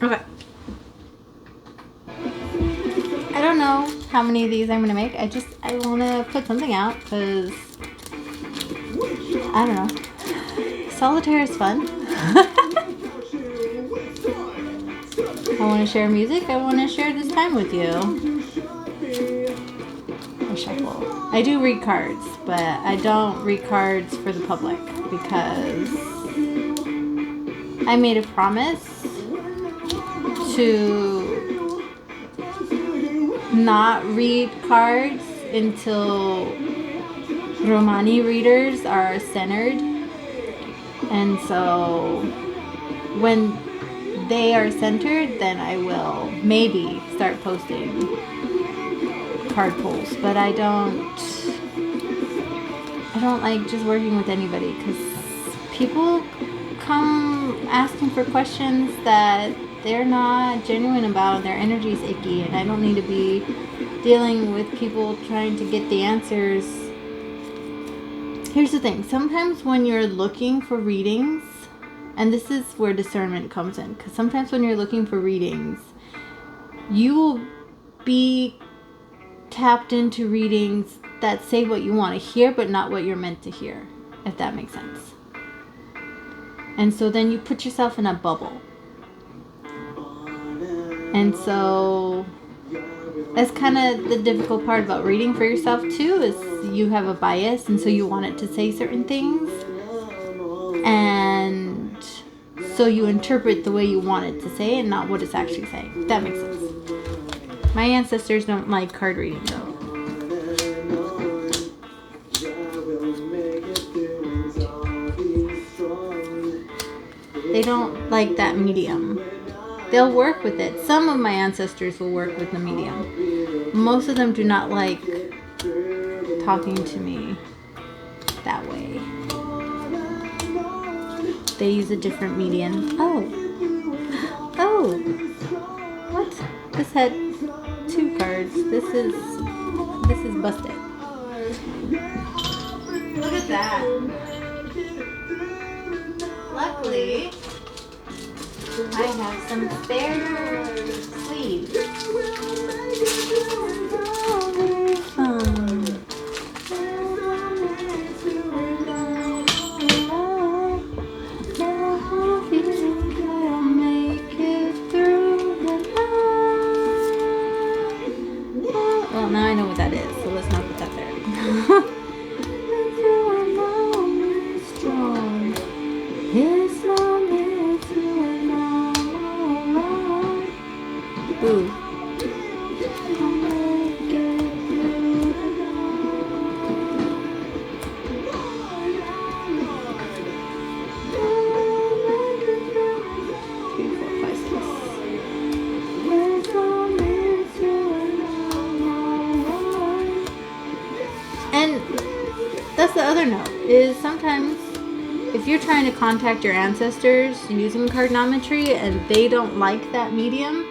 Okay. I don't know how many of these I'm gonna make. I want to put something out because I don't know. Solitaire is fun. I want to share music. I want to share this time with you. I shuffle. I do read cards, but I don't read cards for the public because I made a promise to not read cards until Romani readers are centered. And so when they are centered, then I will maybe start posting card pulls. But I don't like just working with anybody because people come asking for questions that they're not genuine about. Their energy's icky, and I don't need to be dealing with people trying to get the answers. Here's the thing. Sometimes when you're looking for readings, and this is where discernment comes in, because sometimes when you're looking for readings, you will be tapped into readings that say what you want to hear, but not what you're meant to hear, if that makes sense. And so then you put yourself in a bubble. And so that's kind of the difficult part about reading for yourself too, is you have a bias, and so you want it to say certain things, and so you interpret the way you want it to say and not what it's actually saying. If that makes sense. My ancestors don't like card reading though. They don't like that medium. They'll work with it. Some of my ancestors will work with the medium. Most of them do not like talking to me that way. They use a different medium. Oh, what? This had 2 cards. This is busted. Look at that. Luckily, I have some spare sleeves. Well, now I know what that is, so let's not put that there. Ooh. And that's the other note, is sometimes if you're trying to contact your ancestors using cardnometry and they don't like that medium,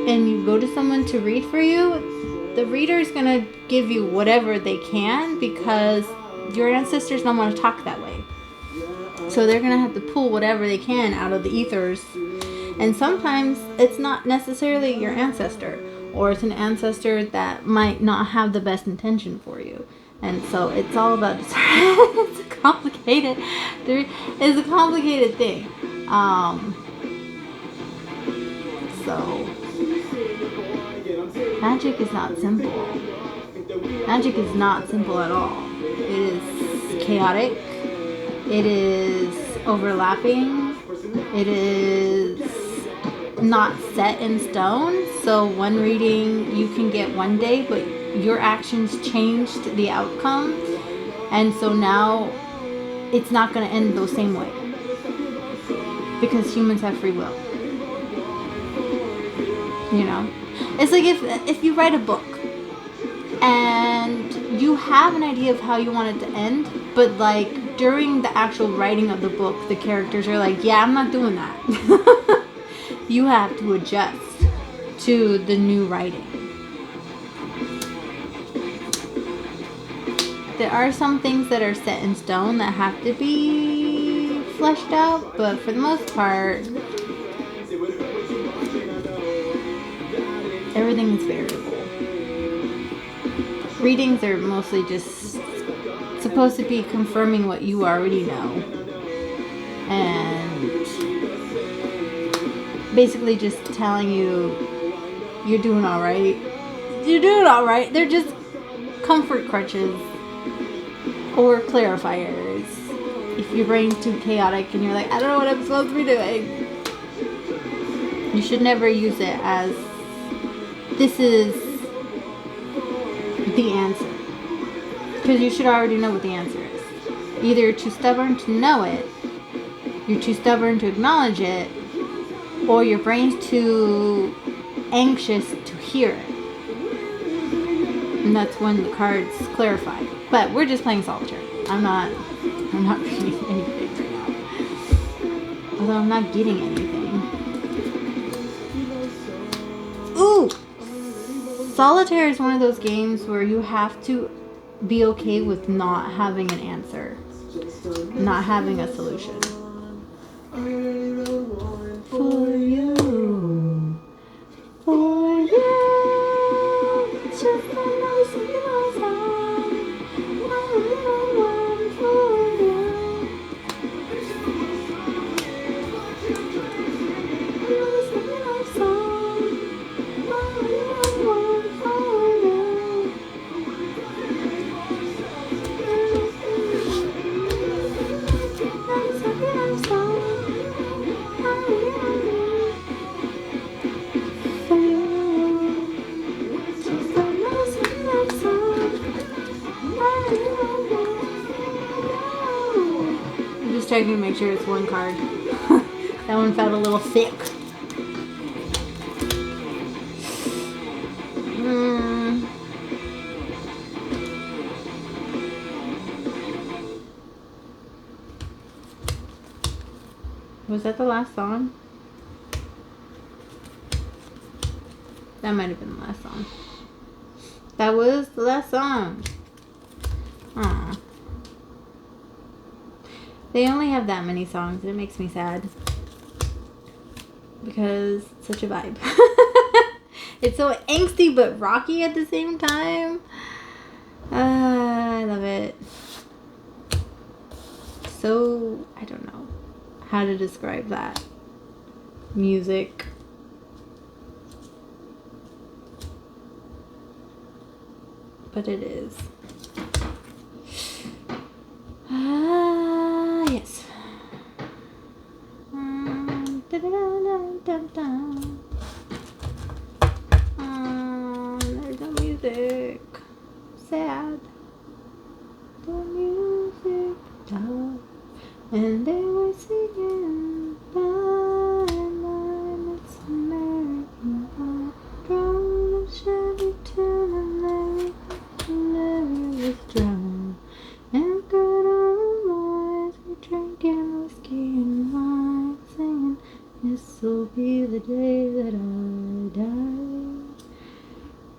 and you go to someone to read for you, the reader is going to give you whatever they can because your ancestors don't want to talk that way. So they're going to have to pull whatever they can out of the ethers. And sometimes it's not necessarily your ancestor, or it's an ancestor that might not have the best intention for you. And so it's all about it's complicated. It's a complicated thing. So magic is not simple. Magic is not simple at all. It is chaotic. It is overlapping. It is not set in stone. So one reading you can get one day, but your actions changed the outcome. And so now it's not going to end the same way. Because humans have free will. You know? It's like if you write a book and you have an idea of how you want it to end, but like during the actual writing of the book, the characters are like, yeah, I'm not doing that. You have to adjust to the new writing. There are some things that are set in stone that have to be fleshed out, but for the most part, everything is variable. Readings are mostly just supposed to be confirming what you already know. And basically just telling you you're doing alright. You're doing alright. They're just comfort crutches or clarifiers. If your brain's too chaotic and you're like, I don't know what I'm supposed to be doing. You should never use it as this is the answer. Because you should already know what the answer is. Either you're too stubborn to know it, you're too stubborn to acknowledge it, or your brain's too anxious to hear it. And that's when the cards clarify. But we're just playing solitaire. I'm not reading anything right now. Although I'm not getting anything. Ooh! Solitaire is one of those games where you have to be okay with not having an answer. Not having a solution. For you. For you. It's just a nice little song. My little one for you. Nice little song. My little one for you. Nice little song. My little one for you. Just a nice little song. My little one for you. I'm just checking to make sure it's one card. That one felt a little thick. Was that the last song? That might have been the last song. That was the last song. Aw. They only have that many songs. It makes me sad. Because it's such a vibe. It's so angsty but rocky at the same time. I love it. So, I don't know how to describe that. Music. But it is. Yes. There's no music. Sad. The music died. And they were singing bye, bye, it's American Pie. From the Chevy to the Larry, was drowned. And good old boys were drinking whiskey and wine, singing, this'll be the day that I die.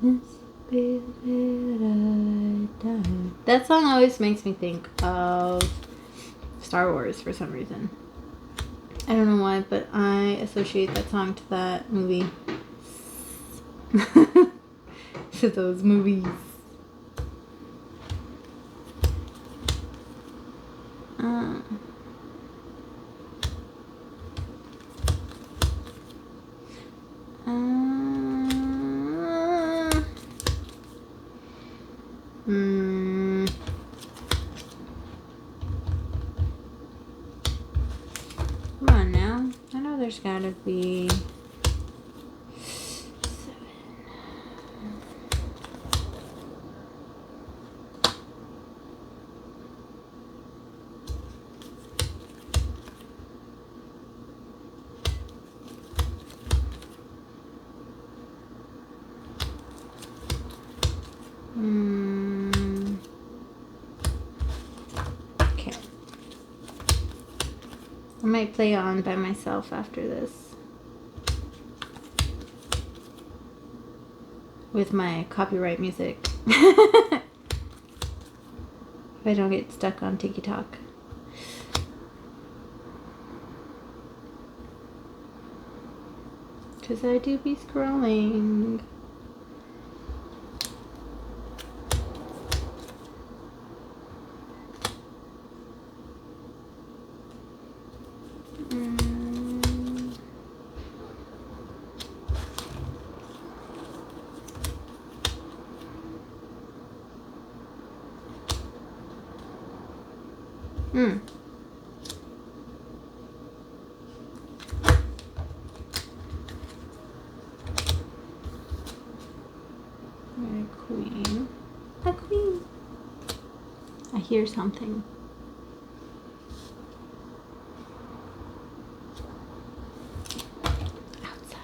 This'll be the day that I die. That song always makes me think of Star Wars for some reason. I don't know why, but I associate that song to that movie. To those movies. Come on now. I know there's gotta be 7. Okay. I might play on by myself after this. With my copyright music. If I don't get stuck on TikTok. Because I do be scrolling. queen, a queen. I hear something. Outside.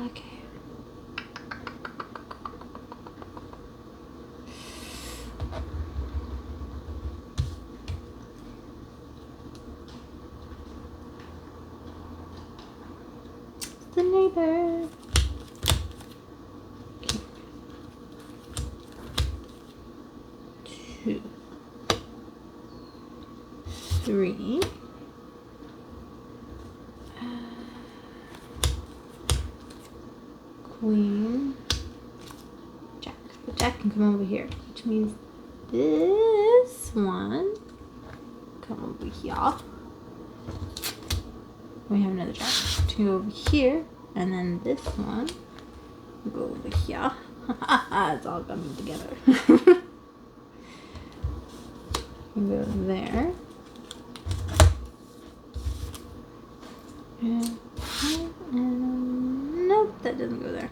Okay. The neighbor. Okay. 2, 3. Queen, Jack. The Jack can come over here, which means this one come over here. We have another Jack to go over here, and then this one go over here. It's all coming together. Go there. And nope, that doesn't go there.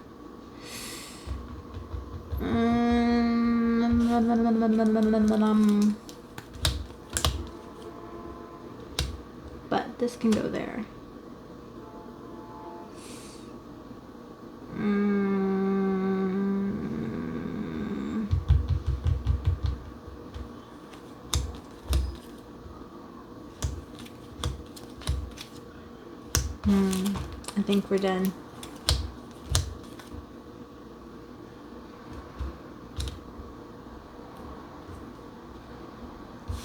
But this can go there. I think we're done.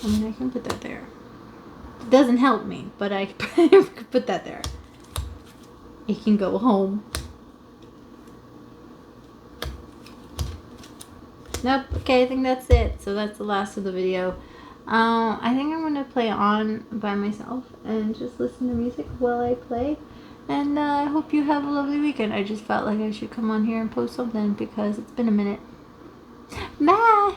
I mean, I can put that there. It doesn't help me, but I could put that there. It can go home. Nope. Okay, I think that's it. So that's the last of the video. I think I'm going to play on by myself and just listen to music while I play. And I hope you have a lovely weekend. I just felt like I should come on here and post something because it's been a minute. Bye!